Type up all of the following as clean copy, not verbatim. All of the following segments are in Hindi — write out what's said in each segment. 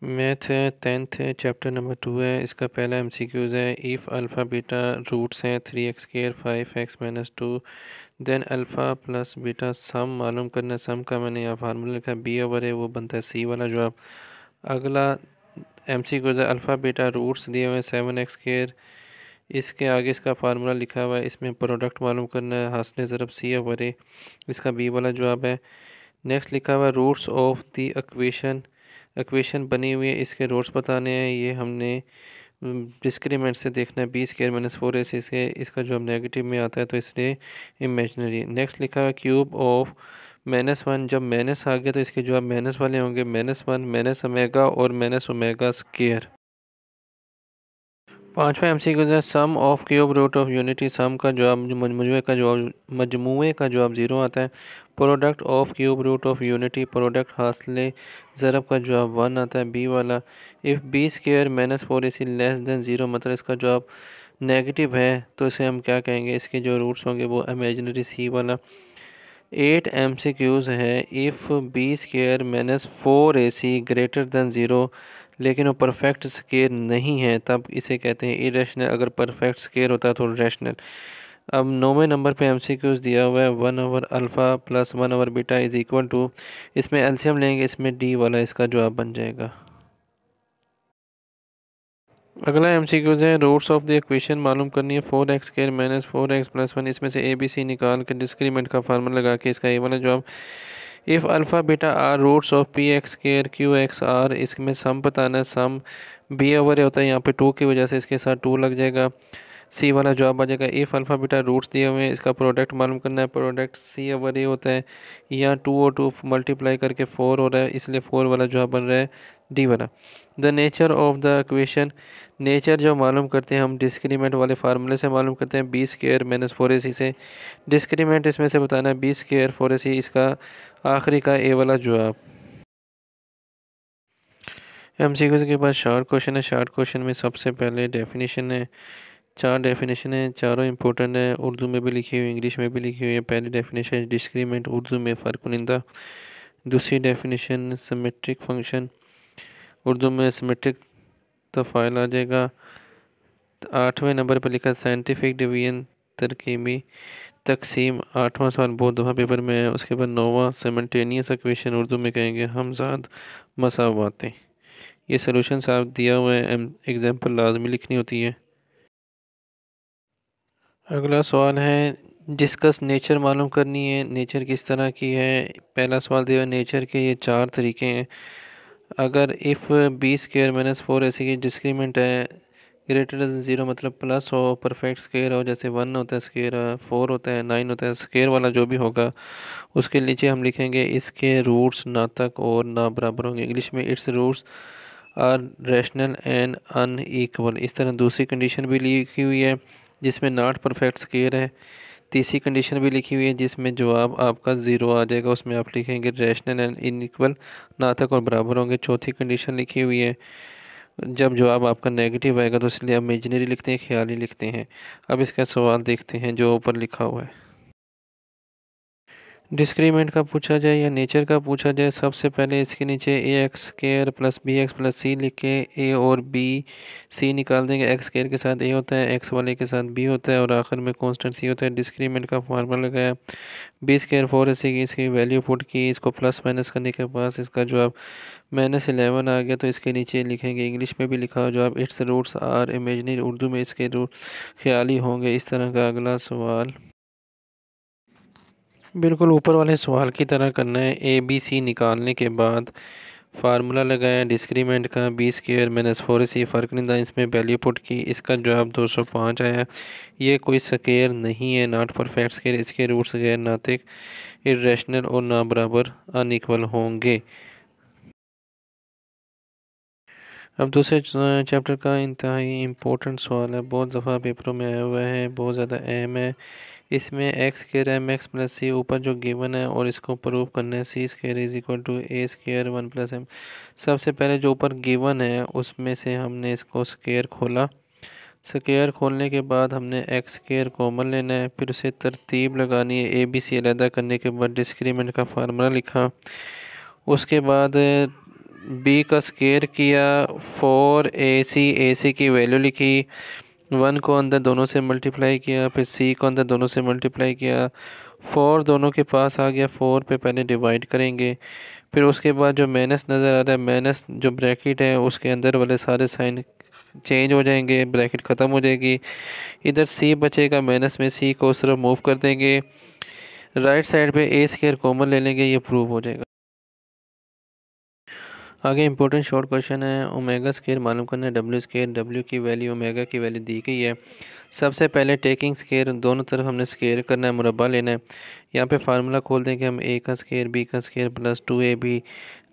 मैथ है 10th है चैप्टर नंबर 2 है। इसका पहला एमसीक्यूज़ है इफ़ अल्फ़ा बीटा रूट्स हैं 3x square 5x minus 2 then alpha plus beta sum मालूम करना। सम का मैंने यहाँ फार्मूला लिखा है बी ओवर है, वो बनता है सी वाला जवाब। अगला एमसीक्यूज़ है अल्फ़ा बीटा रूट्स दिए हुए हैं 7x स्क्वायर, इसके आगे इसका फार्मूला लिखा हुआ है, इसमें प्रोडक्ट मालूम करना है हासने ज़रब सी ओवर है, इसका बी वाला जवाब है। नेक्स्ट लिखा हुआ है रूट्स ऑफ द इक्वेशन बनी हुई है, इसके रूट्स बताने हैं। ये हमने डिस्क्रीमेंट से देखना है, बी स्क्वायर माइनस 4ac से इसका जवाब नेगेटिव में आता है तो इसलिए इमेजनरी। नेक्स्ट लिखा हुआ है क्यूब ऑफ -1, जब माइनस आ गया तो इसके जवाब माइनस वाले होंगे, -1 माइनस ओमेगा और माइनस ओमेगा स्क्वायर। पाँचवा एमसीक्यू है sum of cube root of unity. Sum का जवाब मजमूए का जवाब 0 आता है। Product of cube root of unity, product हासिल ज़रब का जवाब 1 आता है, बी वाला। If B square minus 4ac less than 0, मतलब इसका जवाब नेगेटिव है तो इसे हम क्या कहेंगे, इसके जो रूट्स होंगे वो इमेजिनरी, सी वाला। 8 एमसीक्यूज़ है if B square minus 4ac greater than 0, लेकिन वो परफेक्ट स्केयर नहीं है तब इसे कहते हैं इरेशनल। अगर परफेक्ट स्केयर होता है तो रैशनल। अब 9वें नंबर पे एमसीक्यूज़ दिया हुआ है 1 over alpha plus 1 over beta is equal to, इसमें एलसीएम लेंगे, इसमें डी वाला इसका जवाब बन जाएगा। अगला एमसीक्यूज़ है रूट्स ऑफ द इक्वेशन मालूम करनी है 4x square minus 4x plus 1, इसमें से ए बी सी निकाल के डिस्क्रीमेंट का फार्मूला लगा के इसका ए वाला जवाब। If alpha beta are roots of P X square Q X R, इसमें सम बताना है। सम बी ओवर होता है, यहाँ पे 2 की वजह से इसके साथ 2 लग जाएगा, सी वाला जवाब आ जाएगा। इफ़ अल्फ़ा बीटा रूट्स दिए हुए हैं, इसका प्रोडक्ट मालूम करना है, प्रोडक्ट सी ओवर ए होता है, यहाँ 2 और 2 मल्टीप्लाई करके 4 हो रहा है, इसलिए 4 वाला जवाब बन रहा है डी वाला। The nature of the equation, nature जो मालूम करते हैं हम डिस्क्रीमेंट वाले फार्मूले से मालूम करते हैं, बी स्क्वायर माइनस 4ac से। डिस्क्रीमेंट इसमें से बताना है बी स्क्वायर 4ac, इसका आखिरी का ए वाला जवाब। एमसीक्यू के बाद शार्ट क्वेश्चन है। शार्ट क्वेश्चन में सबसे पहले डेफिनेशन है, 4 डेफिनेशन है, चारों इंपॉर्टेंट है, उर्दू में भी लिखी हुई इंग्लिश में भी लिखी हुई है। पहली डेफिनेशन डिस्क्रीमेंट, उर्दू में फ़र्क कुनिंदा। दूसरी डेफिनेशन सिमेट्रिक फंक्शन, उर्दू में सिमेट्रिक तफ़ाइल आ जाएगा। 8वें नंबर पर लिखा साइंटिफिक डिवीजन, तरकीबी तकसीम, 8वां सवाल बहुत दफ़ा पेपर में है। उसके बाद 9वां सिमल्टेनियस इक्वेशन, उर्दू में कहेंगे हमजाद मसावातें। ये सलूशन साहब दिया हुआ है, एग्जाम्पल लाजमी लिखनी होती है। अगला सवाल है डिस्कस नेचर मालूम करनी है, नेचर किस तरह की है। पहला सवाल दिया है नेचर के ये 4 तरीके हैं। अगर if B square minus 4ac की डिस्क्रीमेंट है ग्रेटर दैन 0, मतलब प्लस हो, परफेक्ट स्क्वायर हो, जैसे 1 होता है स्क्वायर, 4 होता है, 9 होता है स्क्वायर वाला जो भी होगा, उसके नीचे हम लिखेंगे इसके रूट्स ना तक और ना बराबर होंगे। इंग्लिश में it's roots are rational and unequal. इस तरह दूसरी कंडीशन भी लिखी हुई है जिसमें नॉट परफेक्ट स्क्वायर है। तीसरी कंडीशन भी लिखी हुई है जिसमें जवाब आपका 0 आ जाएगा, उसमें आप लिखेंगे रैशनल एंड इनइक्वल, ना तक और बराबर होंगे। चौथी कंडीशन लिखी हुई है जब जवाब आपका नेगेटिव आएगा तो इसलिए इमेजिनरी लिखते हैं, ख्याली लिखते हैं। अब इसका सवाल देखते हैं जो ऊपर लिखा हुआ है। डिस्क्रीमेंट का पूछा जाए या नेचर का पूछा जाए, सबसे पहले इसके नीचे a x square plus b x plus c लिख के ए और बी सी निकाल देंगे। एक्स स्क्वायर के साथ ए होता है, एक्स वाले के साथ बी होता है और आखिर में कांस्टेंट सी होता है। डिस्क्रीमेंट का फार्मूला लगाया, बी स्क्वायर 4ac की इसकी वैल्यू पुट की, इसको प्लस माइनस करने के बाद इसका जवाब -11 आ गया, तो इसके नीचे लिखेंगे, इंग्लिश में भी लिखा हो जवाब it's roots are imaginary, Urdu में इसके रूट ख्याली होंगे। इस तरह का अगला सवाल बिल्कुल ऊपर वाले सवाल की तरह करना है। ए बी सी निकालने के बाद फार्मूला लगाया डिस्क्रीमेंट का, बी स्क्वायर माइनस 4ac, फ़र्क नहीं था, इसमें वैल्यू पुट की, इसका जवाब 205 आया। ये कोई स्क्वायर नहीं है, नॉट परफेक्ट स्क्वायर, इसके रूट्स गैर नातिक, इर्रेशनल और ना बराबर अनइक्वल होंगे। अब दूसरे चैप्टर का इंतहाई इम्पोर्टेंट सवाल है, बहुत दफ़ा पेपरों में आया हुआ है, बहुत ज़्यादा अहम है। इसमें x square m x plus c ऊपर जो गिवन है और इसको प्रूव करना है, c square is equal to a square 1 plus m. सबसे पहले जो ऊपर गिवन है उसमें से हमने इसको स्क्वायर खोला, स्क्वायर खोलने के बाद हमने एक्स स्क्वायर कॉमन लेना है, फिर उसे तरतीब लगानी है, ए बी सी अलहदा करने के बाद डिस्क्रीमेंट का फार्मूला लिखा। उसके बाद बी का स्केयर किया, 4ac की वैल्यू लिखी, 1 को अंदर दोनों से मल्टीप्लाई किया, फिर सी को अंदर दोनों से मल्टीप्लाई किया, 4 दोनों के पास आ गया, 4 पे पहले डिवाइड करेंगे। फिर उसके बाद जो माइनस नज़र आ रहा है, माइनस जो ब्रैकेट है उसके अंदर वाले सारे साइन चेंज हो जाएंगे, ब्रैकेट ख़त्म हो जाएगी। इधर सी बचेगा, माइनस में सी को उस तरफ मूव कर देंगे, राइट साइड पे ए स्केयर कॉमन ले लेंगे, ये प्रूव हो जाएगा। आगे इंपॉर्टेंट शॉर्ट क्वेश्चन है, ओमेगा स्केयर मालूम करना है, डब्ल्यू स्केयर, डब्ल्यू की वैल्यू ओमेगा की वैल्यू दी गई है। सबसे पहले टेकिंग स्केयर, दोनों तरफ हमने स्केयर करना है, मुरब्बा लेना है। यहाँ पे फार्मूला खोल देंगे हम, ए का स्केयर बी का स्केयर प्लस 2ab,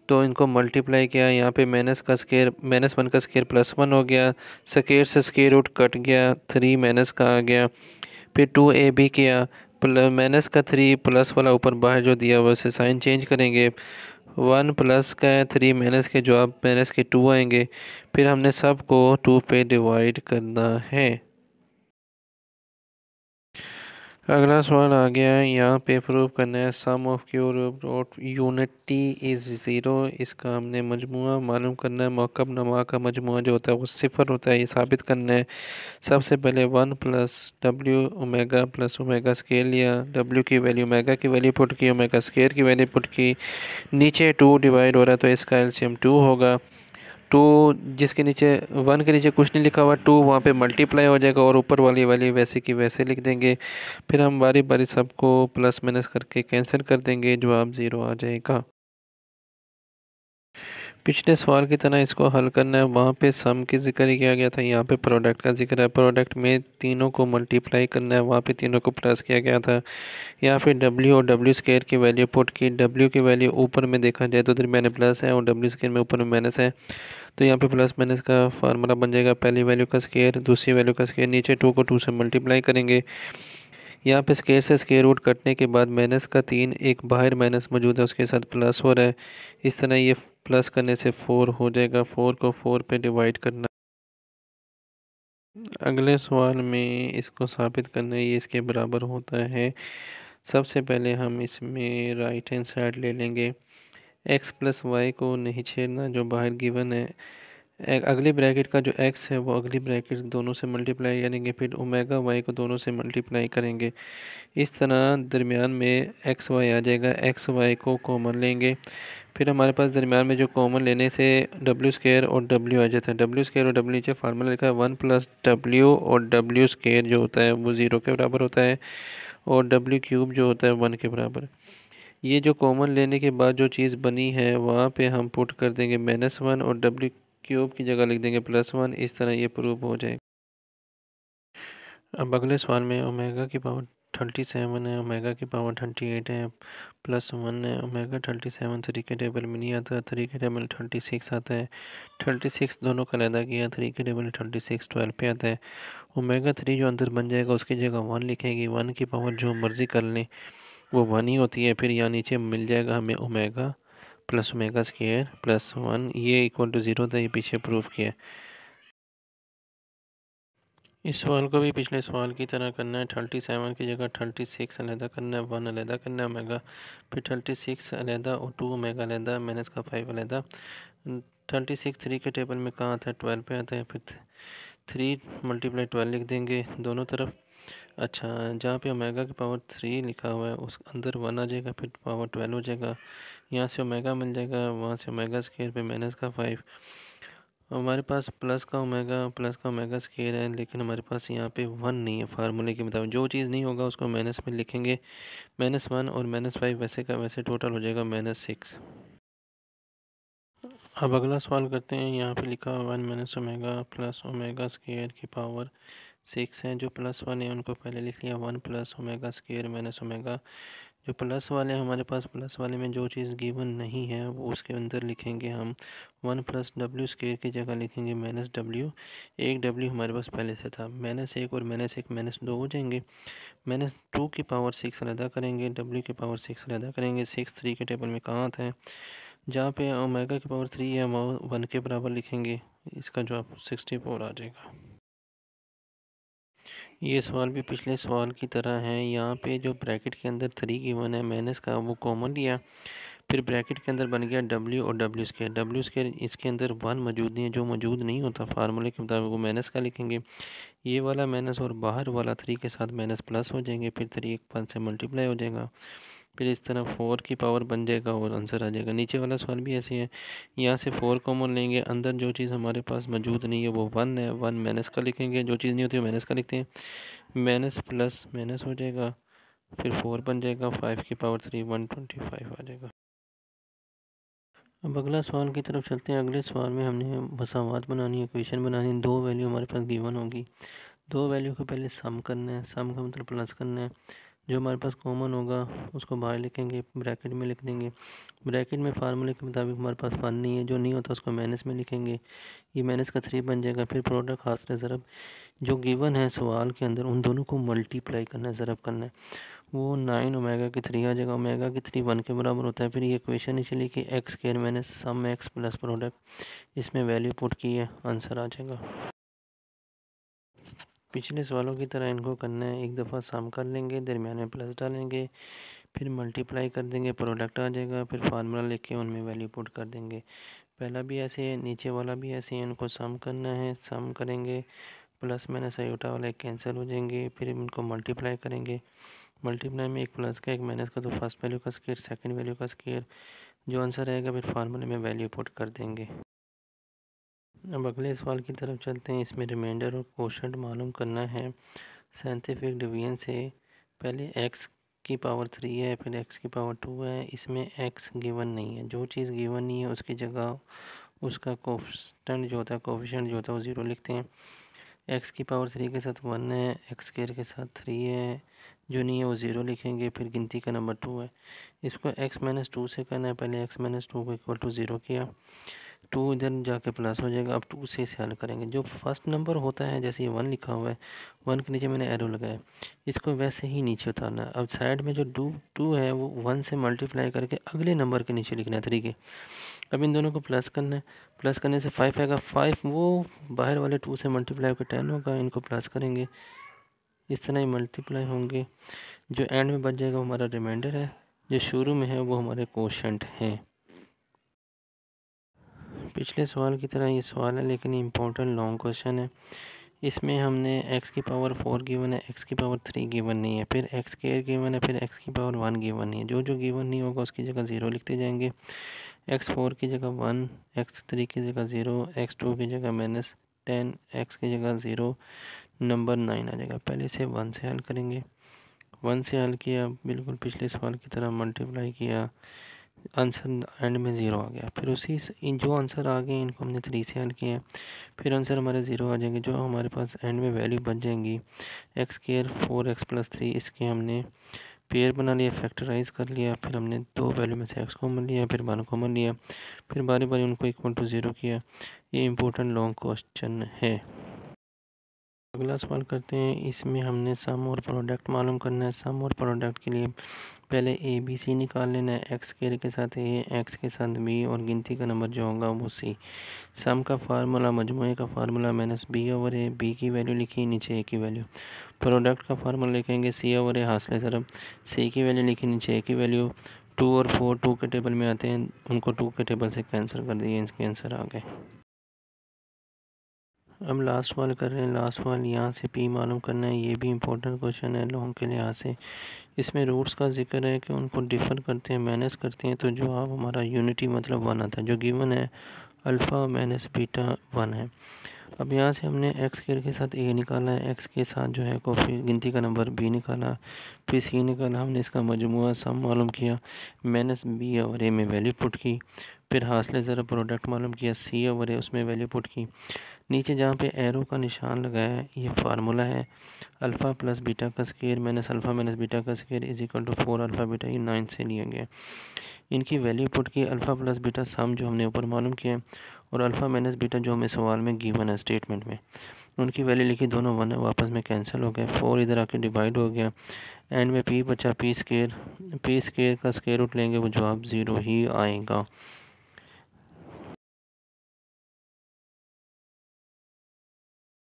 तो इनको मल्टीप्लाई किया, यहाँ पे माइनस का स्केयर माइनस 1 का स्केयर प्लस 1 हो गया, स्केयर से स्केयर रूट कट गया, 3 माइनस का आ गया। फिर 2ab किया, माइनस का 3 प्लस वाला ऊपर बाहर जो दिया हुआ से साइन चेंज करेंगे, 1 प्लस का है, 3 माइनस के जो आप माइनस के 2 आएंगे। फिर हमने सब को 2 पे डिवाइड करना है। अगला सवाल आ गया है, यहाँ पे प्रूव करना है sum of cube root unity is zero. इसका हमने मजमुआ मालूम करना है, मौकब नमा का मजमुआ जो होता है वो सिफर होता है, ये साबित करना है। सबसे पहले 1 plus W omega plus omega square लिया, डब्ल्यू की वैल्यू ओमेगा की वैल्यू पुट की, ओमेगा स्केयर की वैल्यू पुट की, नीचे 2 डिवाइड हो रहा है तो इसका एलसीएम 2 होगा। 2 जिसके नीचे 1 के नीचे कुछ नहीं लिखा हुआ, 2 वहाँ पे मल्टीप्लाई हो जाएगा और ऊपर वाली वैल्यू वैसे की वैसे लिख देंगे। फिर हम बारी बारी सबको प्लस माइनस करके कैंसिल कर देंगे, जवाब 0 आ जाएगा। पिछले सवाल की तरह इसको हल करना है, वहाँ पे सम की जिक्र किया गया था, यहाँ पे प्रोडक्ट का जिक्र है। प्रोडक्ट में तीनों को मल्टीप्लाई करना है, वहाँ पे तीनों को प्लस किया गया था। यहाँ पे डब्ल्यू और डब्ल्यू स्केयर की वैल्यू पुट की, डब्ल्यू की वैल्यू ऊपर में देखा जाए तो दरमियान में प्लस है और डब्ल्यू स्केयर में ऊपर में माइनस है, तो यहाँ पे प्लस माइनस का फार्मूला बन जाएगा, पहली वैल्यू का स्केयर दूसरी वैल्यू का स्केयर, नीचे 2 को 2 से मल्टीप्लाई करेंगे। यहाँ पे स्केयर से स्केयर रूट कटने के बाद माइनस का 3 एक बाहर माइनस मौजूद है उसके साथ प्लस हो रहा है, इस तरह ये प्लस करने से 4 हो जाएगा, 4 को 4 पे डिवाइड करना। अगले सवाल में इसको साबित करना है, ये इसके बराबर होता है। सबसे पहले हम इसमें राइट हैंड साइड ले लेंगे, x प्लस वाई को नहीं छेड़ना, जो बाहर गिवन है। अगली ब्रैकेट का जो x है वो अगली ब्रैकेट दोनों से मल्टीप्लाई करेंगे, फिर ओमेगा y को दोनों से मल्टीप्लाई करेंगे, इस तरह दरमियान में एक्स वाई आ जाएगा। एक्स वाई को कॉमन लेंगे, फिर हमारे पास दरमियान में जो कॉमन लेने से डब्ल्यू स्केयर और डब्ल्यू आ जाता है। डब्ल्यू स्केयर और डब्ल्यू नीचे फार्मूला लिखा है, 1 प्लस डब्ल्यू और डब्ल्यू स्केयर जो होता है वो 0 के बराबर होता है और डब्ल्यू क्यूब जो होता है 1 के बराबर। ये जो कॉमन लेने के बाद जो चीज़ बनी है वहाँ पे हम पुट कर देंगे -1 और डब्ल्यू क्यूब की जगह लिख देंगे +1, इस तरह ये प्रूव हो जाएगा। अब अगले सवाल में ओमेगा की पावर 37 है, ओमेगा की पावर 38 है, +1 है। ओमेगा 37 3 के टेबल में नहीं आता, 3 के टेबल 36 आता है। 36 दोनों का अलहदा किया, 3 के टेबल 36 12 पे आता है। ओमेगा 3 जो अंदर बन जाएगा उसकी जगह 1 लिखेंगे, 1 की पावर जो मर्ज़ी कर लें वो 1 ही होती है। फिर यहाँ नीचे मिल जाएगा हमें ओमेगा प्लस ओमेगा स्केयर +1, ये इक्वल टू 0 था, ये पीछे प्रूव किया। इस सवाल को भी पिछले सवाल की तरह करना है, 37 की जगह 36 अलहदा करना है, 1 अलहदा करना है ओमेगा, फिर 36 अलहदा और 2 ओमेगा अलहदा, माइनस का 5 अलहदा। 36 3 के टेबल में कहाँ आता है, 12 पे आता है, फिर 3 मल्टीप्लाई 12 लिख देंगे दोनों तरफ। अच्छा, जहाँ पे ओमेगा की पावर 3 लिखा हुआ है उस अंदर 1 आ जाएगा, फिर पावर 12 हो जाएगा, यहाँ से ओमेगा मिल जाएगा, वहाँ से ओमेगा स्केयर पे माइनस का 5। हमारे पास प्लस का ओमेगा स्केयर है, लेकिन हमारे पास यहाँ पे 1 नहीं है। फार्मूले के मुताबिक जो चीज़ नहीं होगा उसको माइनस में लिखेंगे, -1 और -5 वैसे का वैसे टोटल हो जाएगा -6। अब अगला सवाल करते हैं, यहाँ पे लिखा हुआ 1 minus omega plus omega square की पावर 6 है। जो प्लस वाले हैं उनको पहले लिख लिया, 1 plus omega square minus omega. जो प्लस वाले हैं हमारे पास, प्लस वाले में जो चीज़ गिवन नहीं है वो उसके अंदर लिखेंगे हम, 1 प्लस डब्ल्यू स्केयर की जगह लिखेंगे -w। एक डब्ल्यू हमारे पास पहले से था, -1 और -1 -2 हो जाएंगे। -2 की पावर 6 अलहदा करेंगे, डब्ल्यू की पावर 6 अलहदा करेंगे। 6 3 के टेबल में कहाँ आता है, जहाँ पे ओमेगा की पावर 3 है वहाँ 1 के बराबर लिखेंगे, इसका जवाब 64 आ जाएगा। ये सवाल भी पिछले सवाल की तरह है, यहाँ पे जो ब्रैकेट के अंदर 3 गिवन है, माइनस का वो कॉमन लिया, फिर ब्रैकेट के अंदर बन गया डब्ल्यू और डब्ल्यू स्क्वायर। डब्ल्यू स्क्वायर इसके अंदर 1 मौजूद नहीं है, जो मौजूद नहीं होता फार्मूले के मुताबिक वो माइनस का लिखेंगे। ये वाला माइनस और बाहर वाला 3 के साथ माइनस प्लस हो जाएंगे, फिर 3 1 से मल्टीप्लाई हो जाएगा, फिर इस तरह 4 की पावर बन जाएगा और आंसर आ जाएगा। नीचे वाला सवाल भी ऐसे है, यहाँ से 4 कॉमन लेंगे, अंदर जो चीज़ हमारे पास मौजूद नहीं है वो 1 है, 1 माइनस का लिखेंगे, जो चीज़ नहीं होती है माइनस का लिखते हैं, माइनस प्लस माइनस हो जाएगा, फिर 4 बन जाएगा, 5 की पावर 3 125 आ जाएगा। अब अगला सवाल की तरफ चलते हैं। अगले सवाल में हमने मसावात बनानी है, इक्वेशन बनानी है। 2 वैल्यू हमारे पास गिवन होगी, 2 वैल्यू को पहले सम करना है, सम का मतलब प्लस करना है। जो हमारे पास कॉमन होगा उसको बाहर लिखेंगे, ब्रैकेट में लिख देंगे। ब्रैकेट में फार्मूले के मुताबिक हमारे पास 1 नहीं है, जो नहीं होता उसको माइनस में लिखेंगे, ये माइनस का 3 बन जाएगा। फिर प्रोडक्ट हासिल ज़रब जो गिवन है सवाल के अंदर उन दोनों को मल्टीप्लाई करना है, ज़रब करना है, वो 9 ओमेगा की 3 आ जाएगा। ओमेगा की 3 1 के बराबर होता है। फिर ये इक्वेशन ही चली कि x square minus sum x plus product, इसमें वैल्यू पुट की है, आंसर आ जाएगा। पिछले सवालों की तरह इनको करना है, एक दफ़ा सम कर लेंगे, दरमियान में प्लस डालेंगे, फिर मल्टीप्लाई कर देंगे, प्रोडक्ट आ जाएगा, फिर फार्मूला लिख के उनमें वैल्यू पुट कर देंगे। पहला भी ऐसे है, नीचे वाला भी ऐसे है, इनको सम करना है, सम करेंगे, प्लस माइनस आयोटा वाला एक कैंसिल हो जाएंगे, फिर इनको मल्टीप्लाई करेंगे, मल्टीप्लाई में एक प्लस का एक माइनस का, तो फर्स्ट वैल्यू का स्क्वायर सेकंड वैल्यू का स्क्वायर, जो आंसर आएगा फिर फार्मूले में वैल्यू पुट कर देंगे। अब अगले सवाल की तरफ चलते हैं। इसमें रिमाइंडर और कोशेंट मालूम करना है साइंटिफिक डिवीजन से। पहले x की पावर 3 है, फिर x की पावर 2 है, इसमें x गिवन नहीं है, जो चीज़ गिवन नहीं है उसकी जगह उसका कोफिशिएंट जो होता है, कोफिशिएंट जो होता है वो 0 लिखते हैं। x की पावर 3 के साथ 1 है, x स्क्वायर के साथ 3 है, जो नहीं है वो 0 लिखेंगे, फिर गिनती का नंबर 2 है, इसको x माइनस 2 से करना है। पहले x माइनस 2 को इक्वल टू 0 किया, 2 इधर जाके प्लस हो जाएगा। अब 2 से इसे हल करेंगे, जो फर्स्ट नंबर होता है जैसे ये 1 लिखा हुआ है, 1 के नीचे मैंने एरो लगाया, इसको वैसे ही नीचे उतारना है। अब साइड में जो 2 है वो 1 से मल्टीप्लाई करके अगले नंबर के नीचे लिखना है 3 के। अब इन दोनों को प्लस करना है, प्लस करने से 5 आएगा, 5 वो बाहर वाले 2 से मल्टीप्लाई होकर 10 होगा, इनको प्लस करेंगे, इस तरह ही मल्टीप्लाई होंगे, जो एंड में बच जाएगा वो हमारा रिमाइंडर है, जो शुरू में है वो हमारे कोशेंट हैं। पिछले सवाल की तरह ये सवाल है लेकिन इम्पोर्टेंट लॉन्ग क्वेश्चन है। इसमें हमने x की पावर 4 गिवन है, x की पावर 3 गिवन नहीं है, फिर x स्क्वायर गिवन है, फिर x की पावर 1 गिवन नहीं है। जो जो गिवन नहीं होगा उसकी जगह 0 लिखते जाएंगे, x4 की जगह 1, x3 की जगह 0, x2 की जगह -10, x की जगह 0, नंबर 9 आ जाएगा। पहले इसे 1 से हल करेंगे, 1 से हल किया, बिल्कुल पिछले सवाल की तरह मल्टीप्लाई किया, आंसर एंड में 0 आ गया। फिर उसी जो आंसर आ गए इनको हमने 3 से हल किया, फिर आंसर हमारे 0 आ जाएंगे, जो हमारे पास एंड में वैल्यू बच जाएंगी एक्स स्क्वायर 4x + 3, इसके हमने पेयर बना लिया, फैक्टराइज कर लिया, फिर हमने 2 वैल्यू में से x कॉमन लिया, फिर 1 कॉमन लिया, फिर बारी बारी उनको इक्वल टू 0 किया। ये इम्पोर्टेंट लॉन्ग क्वेश्चन है। अगला सवाल करते हैं। इसमें हमने सम और प्रोडक्ट मालूम करना है। सम और प्रोडक्ट के लिए पहले ए बी सी निकाल लेना है, एक्स स्क्वायर के साथ ए, एक्स के साथ बी, और गिनती का नंबर जो होगा वो सी। सम का फार्मूला, मजमूए का फार्मूला -b/a, बी की वैल्यू लिखी, नीचे ए की वैल्यू। प्रोडक्ट का फार्मूला लिखेंगे c/a हासिल ज़रब, सी की वैल्यू लिखी, नीचे ए की वैल्यू। 2 और 4 2 के टेबल में आते हैं, उनको 2 के टेबल से कैंसिल कर दिए, इसके आंसर आ गए। अब लास्ट सवाल कर रहे हैं। लास्ट सवाल यहाँ से पी मालूम करना है, ये भी इम्पोर्टेंट क्वेश्चन है लॉन्ग के लिहाज से। इसमें रूट्स का जिक्र है कि उनको डिफ़र करते हैं, माइनस करते हैं, तो जवाब हमारा यूनिटी मतलब 1 आता है। जो गिवन है अल्फ़ा माइनस बीटा 1 है। अब यहाँ से हमने एक्स स्क्वायर के साथ ए निकाला है, एक्स के साथ जो है कॉफी गिनती का नंबर बी निकाला, फिर सी निकाला, हमने इसका मजमूआ सम मालूम किया, -b और ए में वैल्यू पुट की, फिर हासिल ज़रा प्रोडक्ट मालूम किया, सी और ए उसमें वैल्यू पुट की। नीचे जहाँ पे एरो का निशान लगाया है ये फार्मूला है, अल्फ़ा प्लस बीटा का square minus alpha minus beta का square is equal to 4 alpha beta, ये 9 से लिया गया। इनकी वैल्यू पुट की, अल्फ़ा प्लस बीटा सम जो हमने ऊपर मालूम किया और अल्फ़ा माइनस बीटा जो हमें सवाल में गिवन है स्टेटमेंट में, उनकी वैल्यू लिखी, दोनों 1 है, वापस में कैंसिल हो गया, 4 इधर आके डिवाइड हो गया, एंड में पी बचा, पी स्क्वायर का स्क्वायर रूट लेंगे वो जवाब 0 ही आएगा।